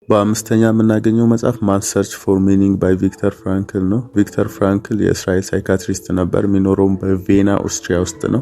በአምስተኛ የምናገኘው መጽሐፍ ማን ሰርች ፎር ሚኒንግ ባይ ቪክተር ፍራንክል ነው። ቪክተር ፍራንክል የእስራኤል ሳይካትሪስት ነበር። የሚኖረውም በቬና ኦስትሪያ ውስጥ ነው።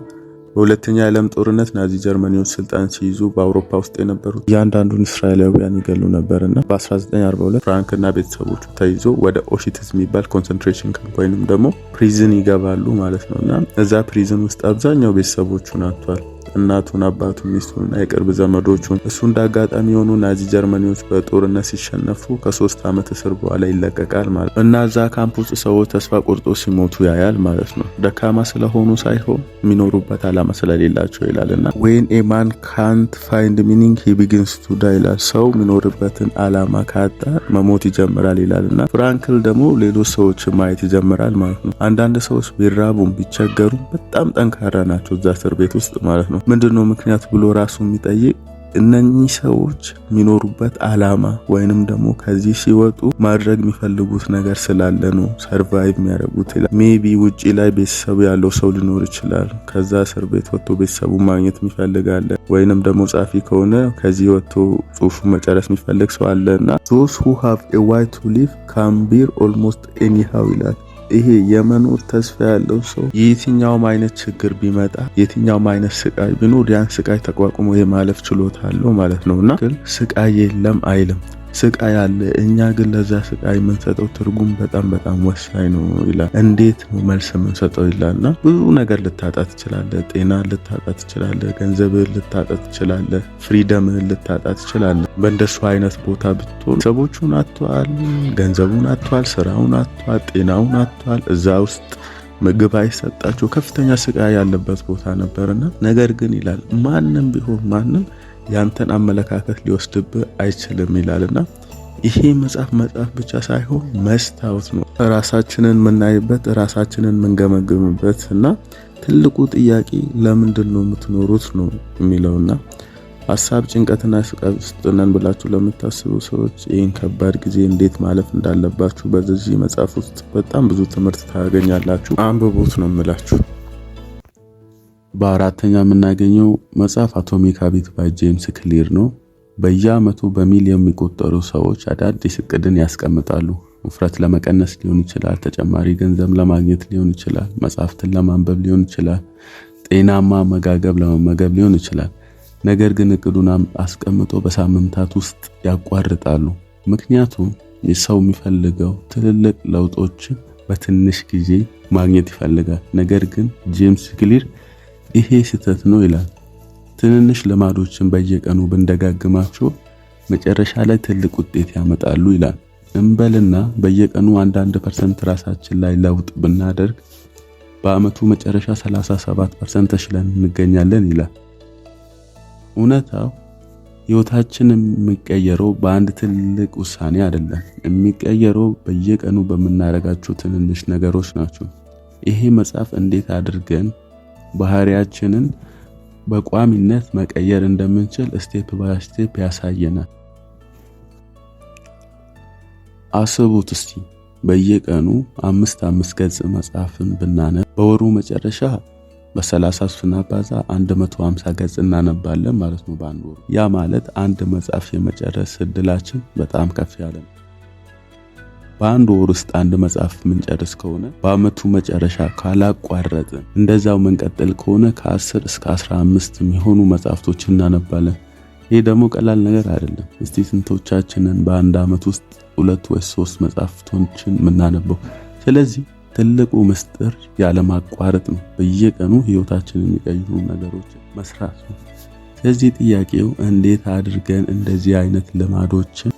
በሁለተኛ የዓለም ጦርነት ናዚ ጀርመኒዎች ስልጣን ሲይዙ በአውሮፓ ውስጥ የነበሩት እያንዳንዱን እስራኤላውያን ይገሉ ነበርና በ1942 ፍራንክና ቤተሰቦቹ ተይዞ ወደ ኦሽቲዝ የሚባል ኮንሰንትሬሽን ካምፕ ወይንም ደግሞ ፕሪዝን ይገባሉ ማለት ነውና እዛ ፕሪዝን ውስጥ አብዛኛው ቤተሰቦቹን አጥቷል። እናቱን፣ አባቱን፣ ሚስቱንና የቅርብ ዘመዶቹን። እሱ እንዳጋጣሚ የሆኑ ናዚ ጀርመኒዎች በጦርነት ሲሸነፉ ከ3 ዓመት እስር በኋላ ይለቀቃል ማለት እና እዛ ካምፕ ውስጥ ሰዎች ተስፋ ቆርጦ ሲሞቱ ያያል ማለት ነው። ደካማ ስለሆኑ ሳይሆን የሚኖሩበት ዓላማ ስለሌላቸው ይላልና when a man can't find meaning he begins to die ይላል። ሰው የሚኖርበትን ዓላማ ካጣ መሞት ይጀምራል ይላልና ፍራንክል ደግሞ ሌሎች ሰዎችን ማየት ይጀምራል ማለት ነው። አንዳንድ ሰዎች ቢራቡም ቢቸገሩም በጣም ጠንካራ ናቸው እዛ እስር ቤት ውስጥ ማለት ነው። ምንድነው ምክንያት ብሎ ራሱ የሚጠይቅ እነኚህ ሰዎች የሚኖሩበት ዓላማ ወይንም ደግሞ ከዚህ ሲወጡ ማድረግ የሚፈልጉት ነገር ስላለ ነው ሰርቫይቭ የሚያደርጉት ይላል። ሜቢ ውጪ ላይ ቤተሰብ ያለው ሰው ሊኖር ይችላል። ከዛ እስር ቤት ወጥቶ ቤተሰቡ ማግኘት የሚፈልጋለ ወይንም ደግሞ ጻፊ ከሆነ ከዚህ ወጥቶ ጽሁፉ መጨረስ የሚፈልግ ሰው አለና those who have a way to live can bear almost anyhow ይላል። ይሄ የመኖር ተስፋ ያለው ሰው የትኛውም አይነት ችግር ቢመጣ የትኛውም አይነት ስቃይ ቢኖር ያን ስቃይ ተቋቁሞ የማለፍ ችሎታ አለው ማለት ነውና ስቃይ የለም አይልም። ስቃይ አለ። እኛ ግን ለዛ ስቃይ የምንሰጠው ትርጉም በጣም ወሳኝ ነው ይላል። እንዴት ነው መልስ የምንሰጠው ይላልና ብዙ ነገር ልታጣ ትችላለህ። ጤና ልታጣ ትችላለህ፣ ገንዘብህን ልታጣ ትችላለህ፣ ፍሪደምህን ልታጣ ትችላለህ። በእንደሱ አይነት ቦታ ብትሆን ሰዎቹን አጥቷል፣ ገንዘቡን አጥቷል፣ ስራውን አጥቷል፣ ጤናውን አጥቷል። እዛ ውስጥ ምግብ አይሰጣቸው ከፍተኛ ስቃይ ያለበት ቦታ ነበርና ነገር ግን ይላል ማንም ቢሆን ማንም ያንተን አመለካከት ሊወስድብህ አይችልም ይላልና ይሄ መጽሐፍ ብቻ ሳይሆን መስታወት ነው። ራሳችንን የምናይበት ራሳችንን የምንገመግምበት እና ትልቁ ጥያቄ ለምንድን ነው የምትኖሩት ነው የሚለውና ሀሳብ ጭንቀትና ስቃይ ውስጥ ነን ብላችሁ ለምታስቡ ሰዎች ይህን ከባድ ጊዜ እንዴት ማለፍ እንዳለባችሁ በዚህ መጽሐፍ ውስጥ በጣም ብዙ ትምህርት ታገኛላችሁ። አንብቡት ነው የምላችሁ። በአራተኛ የምናገኘው መጽሐፍ አቶሚክ ሃቢት ባይ ጄምስ ክሊር ነው። በየዓመቱ በሚሊዮን የሚቆጠሩ ሰዎች አዳዲስ እቅድን ያስቀምጣሉ። ውፍረት ለመቀነስ ሊሆን ይችላል፣ ተጨማሪ ገንዘብ ለማግኘት ሊሆን ይችላል፣ መጽሐፍትን ለማንበብ ሊሆን ይችላል፣ ጤናማ አመጋገብ ለመመገብ ሊሆን ይችላል። ነገር ግን እቅዱን አስቀምጦ በሳምንታት ውስጥ ያቋርጣሉ። ምክንያቱም የሰው የሚፈልገው ትልልቅ ለውጦችን በትንሽ ጊዜ ማግኘት ይፈልጋል። ነገር ግን ጄምስ ክሊር ይሄ ስህተት ነው ይላል። ትንንሽ ልማዶችን በየቀኑ ብንደጋግማቸው መጨረሻ ላይ ትልቅ ውጤት ያመጣሉ ይላል። እንበልና በየቀኑ 1% ራሳችን ላይ ለውጥ ብናደርግ በአመቱ መጨረሻ 37% ተሽለን እንገኛለን ይላል። እውነታው ህይወታችን የሚቀየረው በአንድ ትልቅ ውሳኔ አይደለም። የሚቀየረው በየቀኑ በምናደርጋቸው ትንንሽ ነገሮች ናቸው። ይሄ መጽሐፍ እንዴት አድርገን ባህሪያችንን በቋሚነት መቀየር እንደምንችል ስቴፕ ባይ ስቴፕ ያሳየናል። አስቡት እስቲ በየቀኑ 5 ገጽ መጽሐፍን ብናነብ በወሩ መጨረሻ በ30 ስናባዛ 150 ገጽ እናነባለን ማለት ነው በአንድ ወር። ያ ማለት አንድ መጽሐፍ የመጨረስ እድላችን በጣም ከፍ ያለ ነው። በአንድ ወር ውስጥ አንድ መጽሐፍ ምንጨርስ ከሆነ በአመቱ መጨረሻ ካላቋረጥን እንደዛው መንቀጥል ከሆነ ከ10 እስከ 15 የሚሆኑ መጽሐፍቶችን እናነባለን። ይሄ ደግሞ ቀላል ነገር አይደለም። እስቲ ስንቶቻችንን በአንድ አመት ውስጥ 2 ወይ 3 መጽሐፍቶችን የምናነበው? ስለዚህ ትልቁ ምስጢር ያለማቋረጥ ነው። በየቀኑ ህይወታችንን የሚቀይሩ ነገሮች መስራት ነው። ስለዚህ ጥያቄው እንዴት አድርገን እንደዚህ አይነት ልማዶችን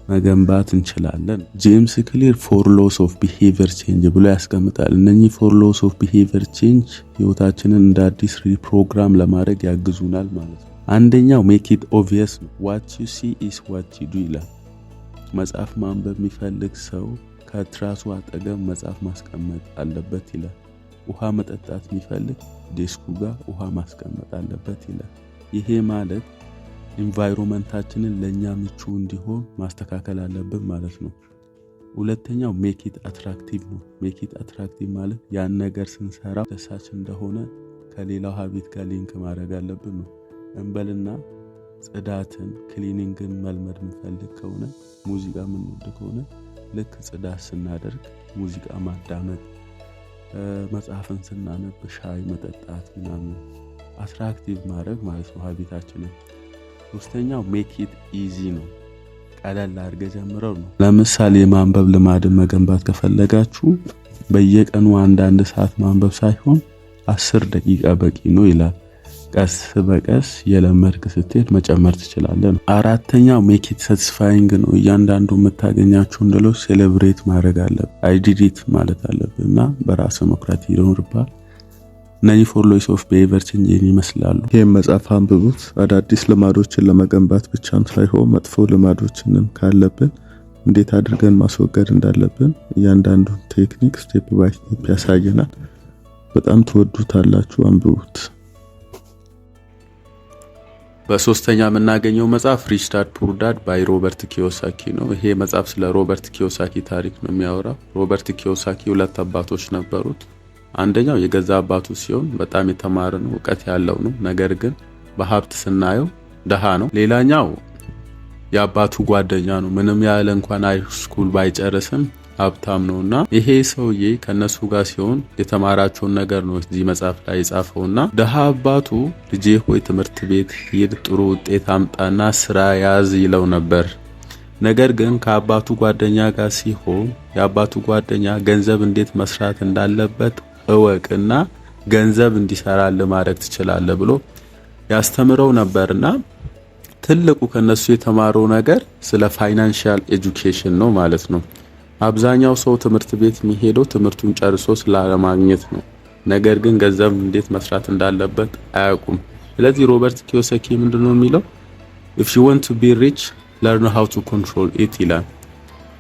መገንባት እንችላለን? ጄምስ ክሊር 4 laws of behavior change ብሎ ያስቀምጣል። እነኚህ 4 laws of behavior change ህይወታችንን እንደ አዲስ ሪፕሮግራም ለማድረግ ያግዙናል ማለት ነው። አንደኛው make it obvious ነው። what you see is what you do ይላል። መጽሐፍ ማንበብ የሚፈልግ ሰው ከትራሱ አጠገብ መጽሐፍ ማስቀመጥ አለበት ይላል። ውሃ መጠጣት የሚፈልግ ዴስኩ ጋር ውሃ ማስቀመጥ አለበት ይላል። ይሄ ማለት ኢንቫይሮንመንታችንን ለኛ ምቹ እንዲሆን ማስተካከል አለብን ማለት ነው። ሁለተኛው ሜክ ኢት አትራክቲቭ ነው። ሜክ ኢት አትራክቲቭ ማለት ያን ነገር ስንሰራ ደሳች እንደሆነ ከሌላው ሀቢት ጋር ሊንክ ማድረግ አለብን ነው። እንበልና ጽዳትን ክሊኒንግን መልመድ የምፈልግ ከሆነ ሙዚቃ የምንወድ ከሆነ ልክ ጽዳት ስናደርግ ሙዚቃ ማዳመጥ፣ መጽሐፍን ስናነብ ሻይ መጠጣት ምናምን አትራክቲቭ ማድረግ ማለት ነው ሀቢታችንን። ሶስተኛው ሜክ ኢት ኢዚ ነው። ቀለል አድርገህ ጀምረው ነው። ለምሳሌ የማንበብ ልማድን መገንባት ከፈለጋችሁ በየቀኑ አንዳንድ ሰዓት ማንበብ ሳይሆን 10 ደቂቃ በቂ ነው ይላል። ቀስ በቀስ የለመድክ ስትሄድ መጨመር ትችላለህ። አራተኛው ሜክ ኢት ሳቲስፋይንግ ነው። እያንዳንዱ የምታገኛቸውን ድሎች ሴሌብሬት ማድረግ አለብህ። አይ ዲድ ኢት ማለት አለብህና በራስህ መኩራት ይኖርብሃል። እነዚህ 4 ሎስ ኦፍ ቢሄቪየር ቼንጅን ይመስላሉ። ይህም መጽሐፍ አንብቡት። አዳዲስ ልማዶችን ለመገንባት ብቻም ሳይሆን መጥፎ ልማዶችንም ካለብን እንዴት አድርገን ማስወገድ እንዳለብን እያንዳንዱን ቴክኒክ ስቴፕ ባይ ስቴፕ ያሳየናል። በጣም ትወዱታላችሁ፣ አንብቡት። በሶስተኛ የምናገኘው መጽሐፍ ሪች ዳድ ፑር ዳድ ባይ ሮበርት ኪዮሳኪ ነው። ይሄ መጽሐፍ ስለ ሮበርት ኪዮሳኪ ታሪክ ነው የሚያወራው። ሮበርት ኪዮሳኪ 2 አባቶች ነበሩት። አንደኛው የገዛ አባቱ ሲሆን በጣም የተማረ ነው፣ ዕውቀት ያለው ነው። ነገር ግን በሀብት ስናየው ደሃ ነው። ሌላኛው የአባቱ ጓደኛ ነው። ምንም ያህል እንኳን ሃይ ስኩል ባይጨርስም ሀብታም ነውና ይሄ ሰውዬ ከነሱ ጋር ሲሆን የተማራቸውን ነገር ነው እዚህ መጽሐፍ ላይ የጻፈውና ደሃ አባቱ ልጄ ሆይ ትምህርት ቤት ሂድ፣ ጥሩ ውጤት አምጣና ስራ ያዝ ይለው ነበር። ነገር ግን ከአባቱ ጓደኛ ጋር ሲሆን የአባቱ ጓደኛ ገንዘብ እንዴት መስራት እንዳለበት እወቅና ገንዘብ እንዲሰራልህ ማድረግ ትችላለህ ብሎ ያስተምረው ነበርና ትልቁ ከነሱ የተማረው ነገር ስለ ፋይናንሻል ኤጁኬሽን ነው ማለት ነው። አብዛኛው ሰው ትምህርት ቤት የሚሄደው ትምህርቱን ጨርሶ ስላለማግኘት ነው። ነገር ግን ገንዘብ እንዴት መስራት እንዳለበት አያውቁም። ስለዚህ ሮበርት ኪዮሳኪ ምንድነው የሚለው? if you want to be rich learn how to control it ይላል።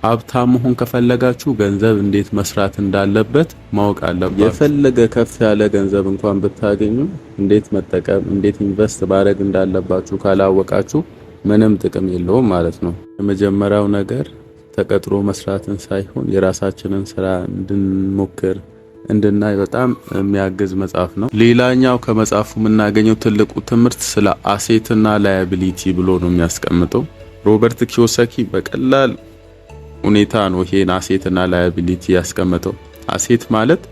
ሀብታም መሆን ከፈለጋችሁ ገንዘብ እንዴት መስራት እንዳለበት ማወቅ አለባችሁ። የፈለገ ከፍ ያለ ገንዘብ እንኳን ብታገኙ እንዴት መጠቀም እንዴት ኢንቨስት ማድረግ እንዳለባችሁ ካላወቃችሁ ምንም ጥቅም የለውም ማለት ነው። የመጀመሪያው ነገር ተቀጥሮ መስራትን ሳይሆን የራሳችንን ስራ እንድንሞክር እንድናይ በጣም የሚያግዝ መጽሐፍ ነው። ሌላኛው ከመጽሐፉ የምናገኘው ትልቁ ትምህርት ስለ አሴትና ላያቢሊቲ ብሎ ነው የሚያስቀምጠው። ሮበርት ኪዮሳኪ በቀላል ሁኔታ ነው ይሄን አሴትና ላያቢሊቲ ያስቀምጠው። አሴት ማለት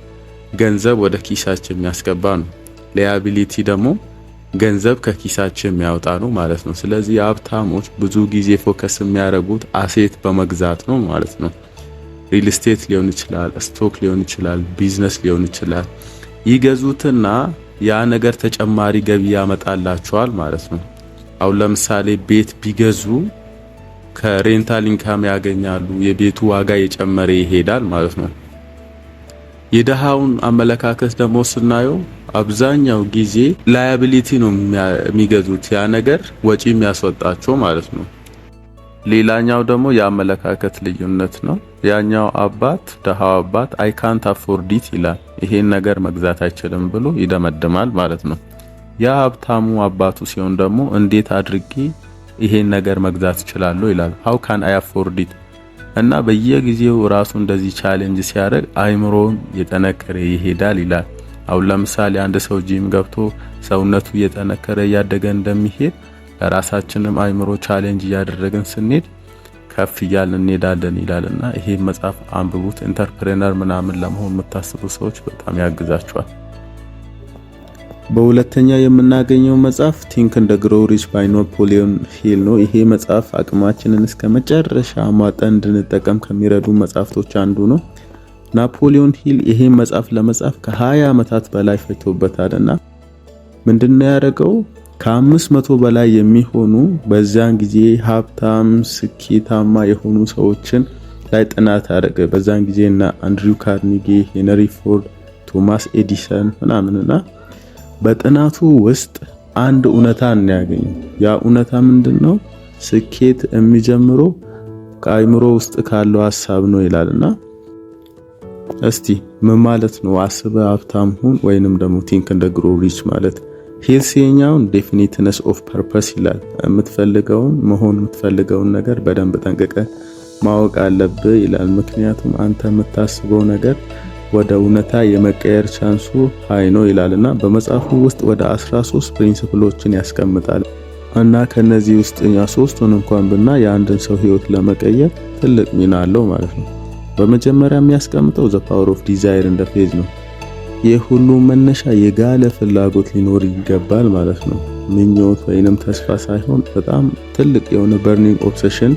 ገንዘብ ወደ ኪሳችን የሚያስገባ ነው። ላያቢሊቲ ደግሞ ገንዘብ ከኪሳችን የሚያወጣ ነው ማለት ነው። ስለዚህ ሀብታሞች ብዙ ጊዜ ፎከስ የሚያደርጉት አሴት በመግዛት ነው ማለት ነው። ሪል ስቴት ሊሆን ይችላል፣ ስቶክ ሊሆን ይችላል፣ ቢዝነስ ሊሆን ይችላል። ይገዙትና ያ ነገር ተጨማሪ ገቢ ያመጣላቸዋል ማለት ነው። አሁን ለምሳሌ ቤት ቢገዙ ከሬንታል ኢንካም ያገኛሉ። የቤቱ ዋጋ የጨመረ ይሄዳል ማለት ነው። የደሃውን አመለካከት ደግሞ ስናየው አብዛኛው ጊዜ ላያቢሊቲ ነው የሚገዙት፣ ያ ነገር ወጪ የሚያስወጣቸው ማለት ነው። ሌላኛው ደግሞ የአመለካከት ልዩነት ነው። ያኛው አባት ደሃው አባት አይ ካንት አፎርድ ኢት ይላል፣ ይሄን ነገር መግዛት አይችልም ብሎ ይደመድማል ማለት ነው። ያ ሀብታሙ አባቱ ሲሆን ደግሞ እንዴት አድርጌ ይሄን ነገር መግዛት ይችላል ይላል፣ how can I afford it እና በየጊዜው ራሱ እንደዚህ ቻሌንጅ ሲያደርግ አይምሮም የጠነከረ ይሄዳል ይላል። አሁን ለምሳሌ አንድ ሰው ጂም ገብቶ ሰውነቱ እየጠነከረ ያደገ እንደሚሄድ ለራሳችንም አይምሮ ቻሌንጅ እያደረግን ስንሄድ ከፍ እያልን እንሄዳለን ይላልና ይሄ መጽሐፍ አንብቡት። ኢንተርፕሬነር ምናምን ለመሆን የምታስቡ ሰዎች በጣም ያግዛቸዋል። በሁለተኛ የምናገኘው መጽሐፍ ቲንክ ኤንድ ግሮው ሪች ባይ ናፖሊዮን ሂል ነው። ይሄ መጽሐፍ አቅማችንን እስከመጨረሻ ማጠን እንድንጠቀም ከሚረዱ መጽሐፍቶች አንዱ ነው። ናፖሊዮን ሂል ይሄ መጽሐፍ ለመጻፍ ከ20 ዓመታት በላይ ፈጅቶበታልና ምንድነው ያደረገው? ከ500 በላይ የሚሆኑ በዛን ጊዜ ሀብታም ስኬታማ የሆኑ ሰዎችን ላይ ጥናት አደረገ። በዛን ጊዜና አንድሪው ካርኒጌ፣ ሄንሪ ፎርድ፣ ቶማስ ኤዲሰን ምናምንና በጥናቱ ውስጥ አንድ እውነታ እናያገኝ። ያ እውነታ ምንድነው? ስኬት የሚጀምረው ከአይምሮ ውስጥ ካለው ሐሳብ ነው ይላልና እስቲ ምን ማለት ነው? አስበህ ሀብታም ሁን ወይንም ደግሞ ቲንክ ኤንድ ግሮው ሪች ማለት ሄልሲኛውን ዴፊኒትነስ ኦፍ ፐርፐስ ይላል። የምትፈልገውን መሆን የምትፈልገውን ነገር በደንብ ጠንቅቀ ማወቅ አለብህ ይላል። ምክንያቱም አንተ የምታስበው ነገር ወደ እውነታ የመቀየር ቻንሱ ሃይ ነው ይላልና በመጽሐፉ ውስጥ ወደ 13 ፕሪንሲፕሎችን ያስቀምጣል። እና ከነዚህ ውስጥ እኛ ሶስቱን እንኳን የአንድን ሰው ህይወት ለመቀየር ትልቅ ሚና አለው ማለት ነው። በመጀመሪያ የሚያስቀምጠው ዘ ፓወር ኦፍ ዲዛይር እንደ ፔጅ ነው። የሁሉ መነሻ የጋለ ፍላጎት ሊኖር ይገባል ማለት ነው። ምኞት ወይንም ተስፋ ሳይሆን በጣም ትልቅ የሆነ በርኒንግ ኦብሰሽን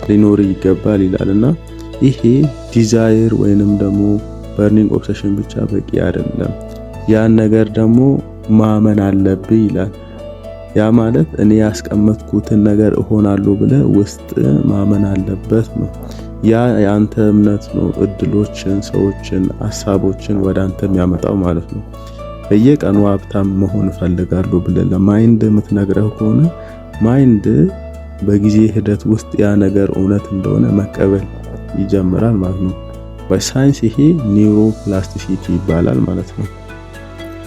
ሊኖር ይገባል ይላልና ይሄ ዲዛይር ወይንም ደግሞ በርኒንግ ኦብሰሽን ብቻ በቂ አይደለም። ያን ነገር ደግሞ ማመን አለብህ ይላል። ያ ማለት እኔ ያስቀመጥኩትን ነገር እሆናለሁ ብለህ ውስጥ ማመን አለበት ነው። ያ ያንተ እምነት ነው እድሎችን፣ ሰዎችን፣ ሐሳቦችን ወደ አንተ የሚያመጣው ማለት ነው። በየቀኑ ሀብታም መሆን እፈልጋለሁ ብለህ ለማይንድ የምትነግረው ከሆነ ማይንድ በጊዜ ሂደት ውስጥ ያ ነገር እውነት እንደሆነ መቀበል ይጀምራል ማለት ነው። በሳይንስ ይሄ ኒውሮፕላስቲሲቲ ይባላል ማለት ነው።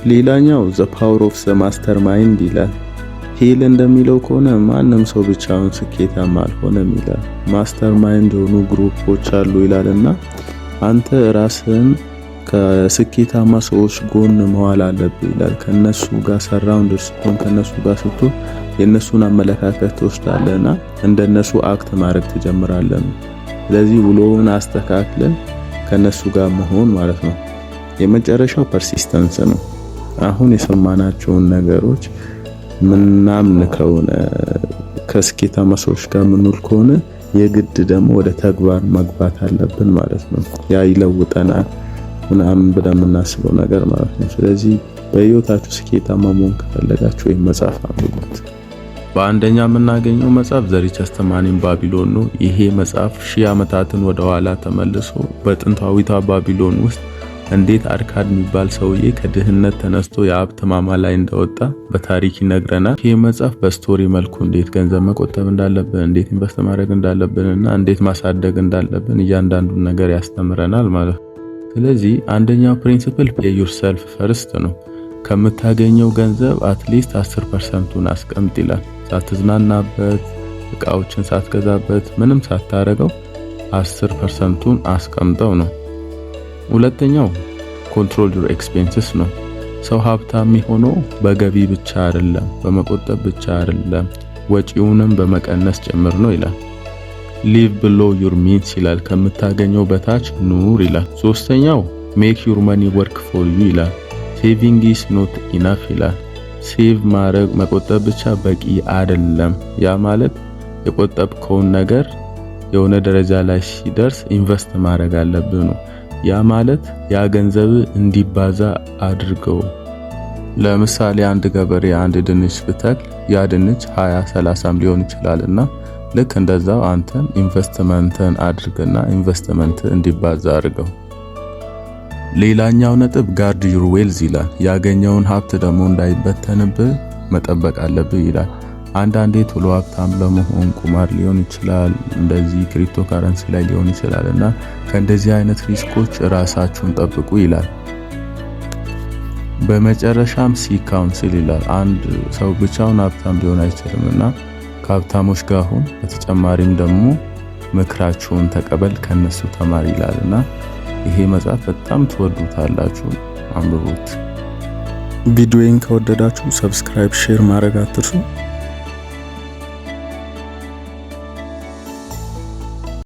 ሌላኛው ዘ ፓወር ኦፍ ዘ ማስተር ማይንድ ይላል። ሂል እንደሚለው ከሆነ ማንም ሰው ብቻውን ስኬታማ አልሆነም ይላል። ማስተር ማይንድ የሆኑ ግሩፖች አሉ ይላልና አንተ ራስህን ከስኬታማ ሰዎች ጎን መዋል አለብህ ይላል። ከነሱ ጋር ሰራውንድ ስትሆን ከነሱ ጋር ስትሆን የነሱን አመለካከት ትወስዳለህና እንደነሱ አክት ማድረግ ትጀምራለህ። ስለዚህ ውሎውን አስተካክለን ከነሱ ጋር መሆን ማለት ነው። የመጨረሻው ፐርሲስተንስ ነው። አሁን የሰማናቸውን ነገሮች ምናምን ከሆነ ከስኬታማ ሰዎች ጋር ምንውል ከሆነ የግድ ደግሞ ወደ ተግባር መግባት አለብን ማለት ነው። ያ ይለውጠናል ምናምን ብለን የምናስበው ነገር ማለት ነው። ስለዚህ በህይወታችሁ ስኬታማ መሆን ከፈለጋችሁ ይህ መጽሐፍ አንብቡት። በአንደኛ የምናገኘው መጽሐፍ ዘ ሪቸስት ማን ኢን ባቢሎን ነው። ይሄ መጽሐፍ 1000 ዓመታትን ወደ ኋላ ተመልሶ በጥንታዊቷ ባቢሎን ውስጥ እንዴት አርካድ የሚባል ሰውዬ ከድህነት ተነስቶ የሀብት ማማ ላይ እንደወጣ በታሪክ ይነግረናል። ይሄ መጽሐፍ በስቶሪ መልኩ እንዴት ገንዘብ መቆጠብ እንዳለብን፣ እንዴት ኢንቨስት ማድረግ እንዳለብንና እንዴት ማሳደግ እንዳለብን እያንዳንዱን ነገር ያስተምረናል ማለት ነው። ስለዚህ አንደኛው ፕሪንሲፕል ፔይ ዩርሰልፍ ፈርስት ነው። ከምታገኘው ገንዘብ አትሊስት 10%ን አስቀምጥ ይላል። ሳትዝናናበት፣ እቃዎችን ሳትገዛበት፣ ምንም ሳታረገው 10%ን አስቀምጠው ነው። ሁለተኛው ኮንትሮል ዩር ኤክስፔንስስ ነው። ሰው ሀብታም የሚሆነው በገቢ ብቻ አይደለም፣ በመቆጠብ ብቻ አይደለም፣ ወጪውንም በመቀነስ ጭምር ነው ይላል። ሊቭ ብሎ ዩር ሚንስ ይላል። ከምታገኘው በታች ኑር ይላል። ሶስተኛው ሜክ ዩር መኒ ወርክ ፎር ዩ ይላል። ሴቪንግ ኢዝ ኖት ኢናፍ ይላል። ሴቭ ማድረግ መቆጠብ ብቻ በቂ አይደለም። ያ ማለት የቆጠብከውን ነገር የሆነ ደረጃ ላይ ሲደርስ ኢንቨስት ማድረግ አለብህ ነው። ያ ማለት ያ ገንዘብ እንዲባዛ አድርገው። ለምሳሌ አንድ ገበሬ አንድ ድንች ብተክል ያ ድንች 20-30 ሊሆን ይችላልና ልክ እንደዛው አንተም ኢንቨስትመንትን አድርግና ኢንቨስትመንት እንዲባዛ አድርገው። ሌላኛው ነጥብ ጋርድ ዩር ዌልዝ ይላል። ያገኘውን ሀብት ደግሞ እንዳይበተንብህ መጠበቅ አለብህ ይላል። አንዳንዴ ቶሎ ሀብታም ለመሆን ቁማር ሊሆን ይችላል፣ እንደዚህ ክሪፕቶ ካረንሲ ላይ ሊሆን ይችላል እና ከእንደዚህ አይነት ሪስኮች ራሳችሁን ጠብቁ ይላል። በመጨረሻም ሲክ ካውንስል ይላል። አንድ ሰው ብቻውን ሀብታም ሊሆን አይችልምና ከሀብታሞች ጋር ሁን፣ በተጨማሪም ደግሞ ምክራቸውን ተቀበል፣ ከነሱ ተማር ይላልና ይሄ መጽሐፍ በጣም ትወዱታላችሁ፣ አንብቡት። ቪዲዮውን ከወደዳችሁ ሰብስክራይብ፣ ሼር ማድረግ አትርሱ።